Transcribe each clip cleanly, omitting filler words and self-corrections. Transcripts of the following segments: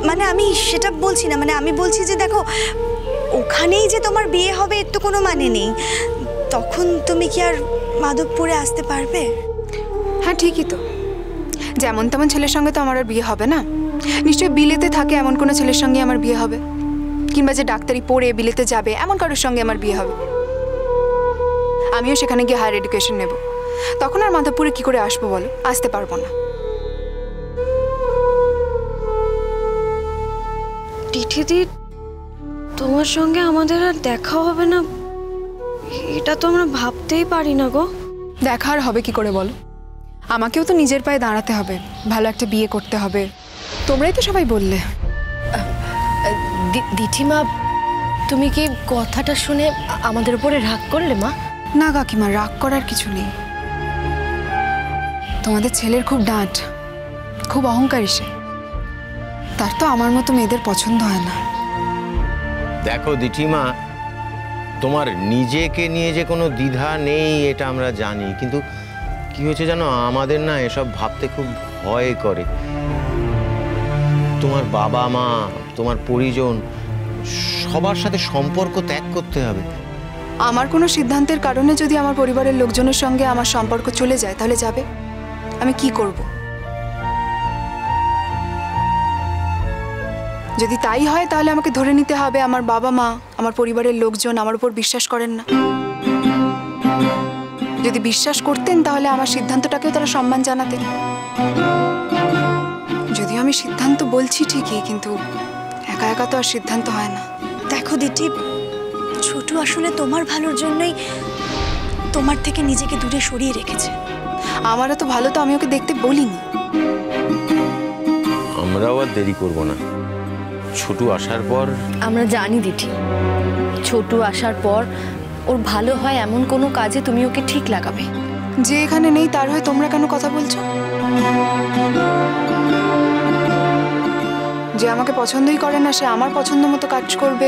মানে আমি সেটা বলছি না, মানে আমি বলছি যে দেখো ওখানেই যে তোমার বিয়ে হবে এর তো কোনো মানে নেই। তখন তুমি কি আর মাধবপুরে আসতে পারবে? হ্যাঁ ঠিকই তো, যেমন তেমন ছেলের সঙ্গে তো আমার আর বিয়ে হবে না। নিশ্চয়ই বিলেতে থাকে এমন কোনো ছেলের সঙ্গে আমার বিয়ে হবে, কিংবা যে ডাক্তারি পড়ে বিলেতে যাবে এমন কারোর সঙ্গে আমার বিয়ে হবে। আমিও সেখানে গিয়ে হায়ার এডুকেশন নেব, তখন আর মাধবপুরে কি করে আসবো বলো? আসতে পারবো না। দিদি, তোমার সঙ্গে আমাদের আর দেখা হবে না, এটা তো আমরা ভাবতেই পারি না গো। দেখা আর হবে কি করে বলো? আমাকেও তো নিজের পায়ে দাঁড়াতে হবে, ভালো একটা বিয়ে করতে হবে। তোমরাই তো সবাই বললে। দিঠিমা, তুমি কি কথাটা শুনে আমাদের উপরে রাগ করলে মা? না কাকিমা, রাগ করার কিছু নেই। তোমাদের ছেলের খুব ডাঁট, খুব অহংকারী সে। তার তো আমার মতো মেয়েদের পছন্দ হয় না। দেখো দিঠিমা, তোমার নিজেকে নিয়ে যে কোনো দ্বিধা নেই এটা আমরা জানি, কিন্তু কি হয়েছে জানো, আমাদের না এসব ভাবতে খুব ভয় করে। তোমার বাবা মা, তোমার পরিজন, সবার সাথে সম্পর্ক ত্যাগ করতে হবে। আমার কোনো সিদ্ধান্তের কারণে যদি আমার পরিবারের লোকজনের সঙ্গে আমার সম্পর্ক চলে যায় তাহলে যাবে, আমি কি করব? যদি তাই হয় তাহলে আমাকে ধরে নিতে হবে আমার বাবা মা, আমার পরিবারের লোকজন আমার উপর বিশ্বাস করেন না। যদি বিশ্বাস করতেন তাহলে আমার সিদ্ধান্তটাকেও তারা সম্মান জানাতেন। যদিও আমি সিদ্ধান্ত বলছি ঠিকই, কিন্তু একা একা তো আর সিদ্ধান্ত হয় না। দেখো দিদি, ছোটু আসলে তোমার ভালোর জন্যই তোমার থেকে নিজেকে দূরে সরিয়ে রেখেছে। আমারও তো ভালো, তো আমি ওকে দেখতে বলিনি। আমরাও আর দেরি করব না, ছোটু আসার পর। আমরা জানি দিঠি, ছোটু আসার পর ওর ভালো হয় এমন কোনো কাজে তুমি ওকে ঠিক লাগাবে। যে এখানে নেই তার হয়ে তোমরা কেন কথা বলছো? যে আমাকে পছন্দই করে না সে আমার পছন্দ মতো কাজ করবে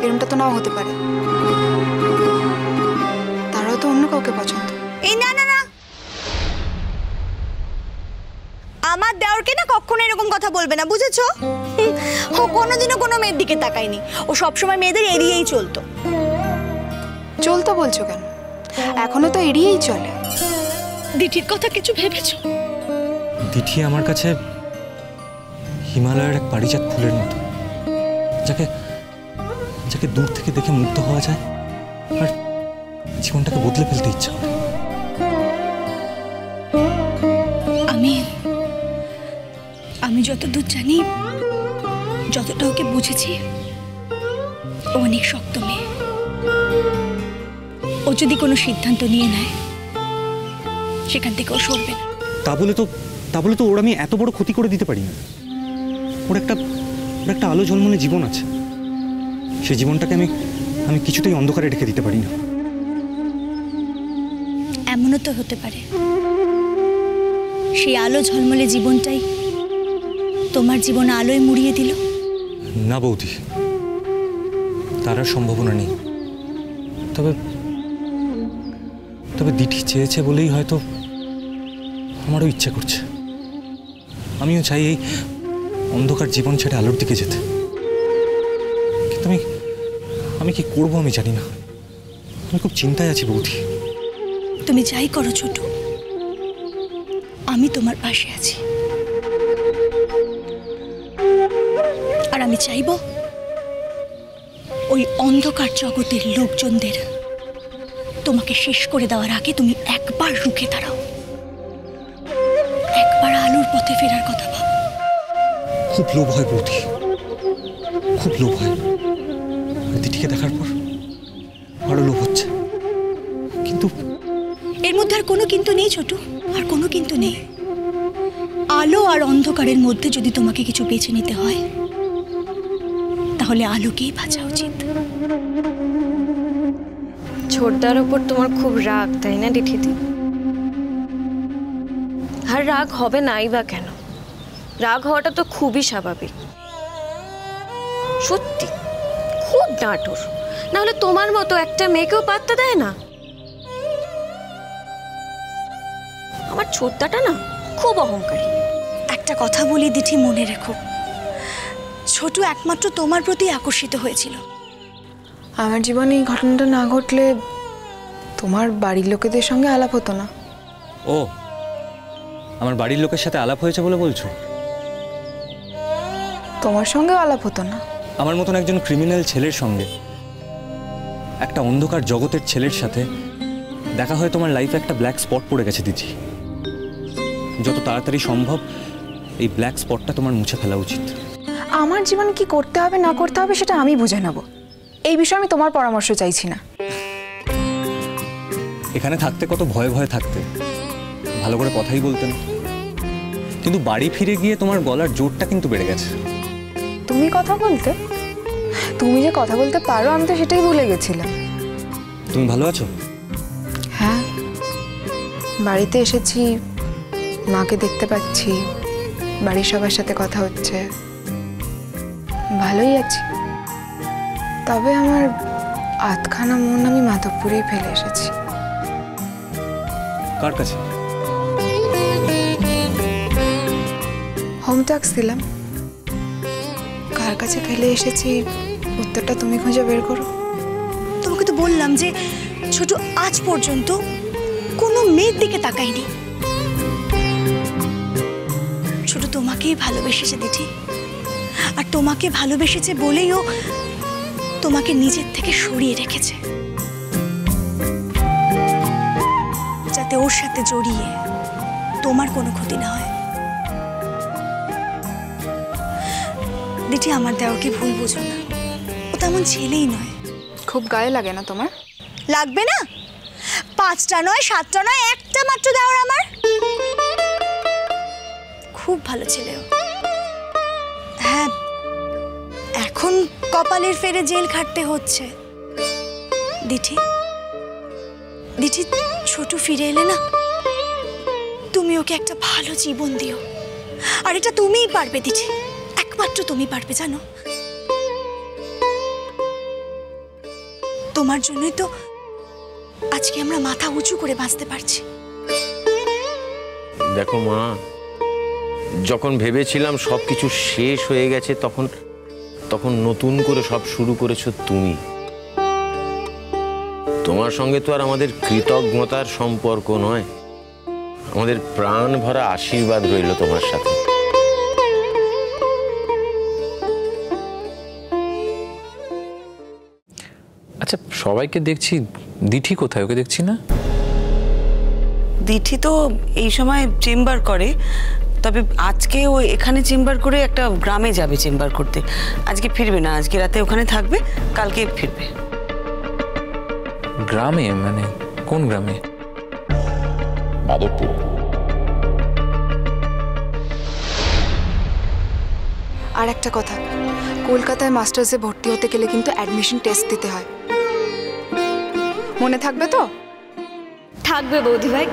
এরকমটা তো নাও হতে পারে। তারাও তো অন্য কাউকে পছন্দ। এই না না না, আমার দেওরকে না কখনো এরকম কথা বলবে না, বুঝেছো? ও কোনোদিনও কোনো মেয়ের দিকে তাকায়নি, ও সবসময় মেয়েদের এড়িয়েই চলতো। চলতো বলছো কেন? এখনো তো এড়িয়েই চলে। দিঠির কথা কিছু ভেবেছো? দিঠি আমার কাছে হিমালয়ের এক পারিজাত ফুলের মতো, যাকে যাকে দূর থেকে দেখে মুগ্ধ হওয়া যায় আর জীবনটাকে বদলে ফেলতে ইচ্ছা করে। আমি যতদূর জানি, যতটা ওকে বুঝেছি, ও অনেক শক্ত মেয়ে। ও যদি কোনো সিদ্ধান্ত নিয়ে নেয় সেখান থেকে ও সরবে না। তা বলে তো ওর আমি এত বড় ক্ষতি করে দিতে পারি না। ওর একটা আলো ঝলমলে জীবন আছে, সেই জীবনটাকে আমি কিছুতেই অন্ধকারে রেখে দিতে পারি না। এমনও তো হতে পারে সেই আলো ঝলমলে জীবনটাই তোমার জীবন আলোয় মুড়িয়ে দিল। না বৌদি, তার আর সম্ভাবনা নেই। তবে দিঠি চেয়েছে বলেই হয়তো আমারও ইচ্ছা করছে। আমিও চাই এই অন্ধকার জীবন ছেড়ে আলোর দিকে যেতে, কিন্তু আমি কি করবো আমি জানি না। আমি খুব চিন্তায় আছি বৌদি। তুমি যাই করো ছোট, আমি তোমার পাশে আছি। আর আমি চাইব ওই অন্ধকার জগতের লোকজনদের তোমাকে শেষ করে দেওয়ার আগে তুমি একবার রুখে দাঁড়াও, একবার আলোর পথে ফেরার কথা ভাবো। খুব লোভ হয় বৌদি, খুব লোভ হয়। দিঠিকে দেখার পর আরো লোভ হচ্ছে, কিন্তু এর মধ্যে আর কোনো কিন্তু নেই ছোট, আর কোনো কিন্তু নেই। আলো আর অন্ধকারের মধ্যে যদি তোমাকে কিছু বেছে নিতে হয় তাহলে আলোকেই বাঁচা উচিত। ছোটদার ওপর তোমার খুব রাগ, তাই না দিঠিদি? আর রাগ হবে নাই বা কেন? রাগ হওয়াটা তো খুবই স্বাভাবিক। সত্যি খুব ডাঁটুর, নাহলে তোমার মতো একটা মেয়েকেও পাত্তা দেয় না। আমার ছোটদাটা না খুব অহংকারী। একটা কথা বলি দিঠি, মনে রেখো, ছোট একমাত্র তোমার প্রতি আকর্ষিত হয়েছিল। আমার জীবনে এই ঘটনাটা না ঘটলে তোমার বাড়ির লোকেদের সঙ্গে আলাপ হতো না। ও, আমার বাড়ির লোকের সাথে আলাপ হয়েছে বলে বলছো? তোমার সঙ্গেও আলাপ হতো না। আমার মতন একজন ক্রিমিনাল ছেলের সঙ্গে, একটা অন্ধকার জগতের ছেলের সাথে দেখা হয়ে তোমার লাইফে একটা ব্ল্যাক স্পট পড়ে গেছে দিদি। যত তাড়াতাড়ি সম্ভব এই ব্ল্যাক স্পটটা তোমার মুছে ফেলা উচিত। আমার জীবনে কি করতে হবে না করতে হবে সেটা আমি বুঝে নেব। এই বিষয়ে আমি তোমার পরামর্শ চাইছি না। এখানে থাকতে কত ভয়ে ভয়ে থাকতে, ভালো করে কথাই বলতেন, কিন্তু বাড়ি ফিরে গিয়ে তোমার গলার জোরটা কিন্তু বেড়ে গেছে। তুমি কথা বলতে, তুমি যে কথা বলতে পারো আমি তো সেটাই ভুলে গেছিলাম। তুমি ভালো আছো? হ্যাঁ, বাড়িতে এসেছি, মাকে দেখতে পাচ্ছি, বাড়ির সবার সাথে কথা হচ্ছে, ভালোই আছি। তবে আমার আধখানা মন আমি মাধবপুরেই ফেলে এসেছি। কার কাছে? হোম ট্যাক্স দিলাম। কার কাছে ফেলে এসেছি উত্তরটা তুমি খুঁজে বের করো। তোমাকে তো বললাম যে ছোট আজ পর্যন্ত কোনো মেয়ের দিকে তাকায়নি। ছোট তোমাকেই ভালোবেসেছে দিঠি, আর তোমাকে ভালোবেসেছে বলেই ও তোমাকে নিজের থেকে সরিয়ে রেখেছে, যাতে ওর সাথে জড়িয়ে তোমার কোনো ক্ষতি না হয়। দিঠি, আমার দেওয়াকে ভুল বুঝো না, ও তেমন ছেলেই নয়। খুব গায়ে লাগে না তোমার? লাগবে না? 5টা নয়, 7টা নয়, একটা মাত্র দেওয়ার আমার। খুব ভালো ছেলে ও। হ্যাঁ, এখন কপালের ফেরে জেল খাটতে হচ্ছে। দিঠি, দিঠি, ছোট ফিরে এলে না, তুমি ওকে একটা ভালো জীবন দিও। আর এটা তুমিই পারবে দিঠি, একমাত্র তুমি পারবে, জানো? তোমার জন্যই তো আজকে আমরা মাথা উঁচু করে বাঁচতে পারছি। দেখো মা, যখন ভেবেছিলাম সবকিছু শেষ হয়ে গেছে তখন নতুন করে সব শুরু করেছো তুমি। তোমার সঙ্গে তো আর আমাদের কৃতজ্ঞতার সম্পর্ক নয়, আমাদের প্রাণ ভরা আশীর্বাদ রইল তোমার সাথে। আচ্ছা, সবাইকে দেখছি, দিঠি কোথায়? ওকে দেখছি না। দিঠি তো এই সময় চেম্বার করে, তবে আজকে ও এখানে চেম্বার করে একটা গ্রামে যাবে চেম্বার করতে। আজকে ফিরবে না, আজকে রাতে ওখানে থাকবে, কালকে ফিরবে। গ্রামে? মানে কোন গ্রামে? মাধবপুর। আর একটা কথা, কলকাতায় মাস্টার্সে ভর্তি হতে গেলে কিন্তু অ্যাডমিশন টেস্ট দিতে হয়, মনে থাকবে তো? থাকবে বৌদি ভাই।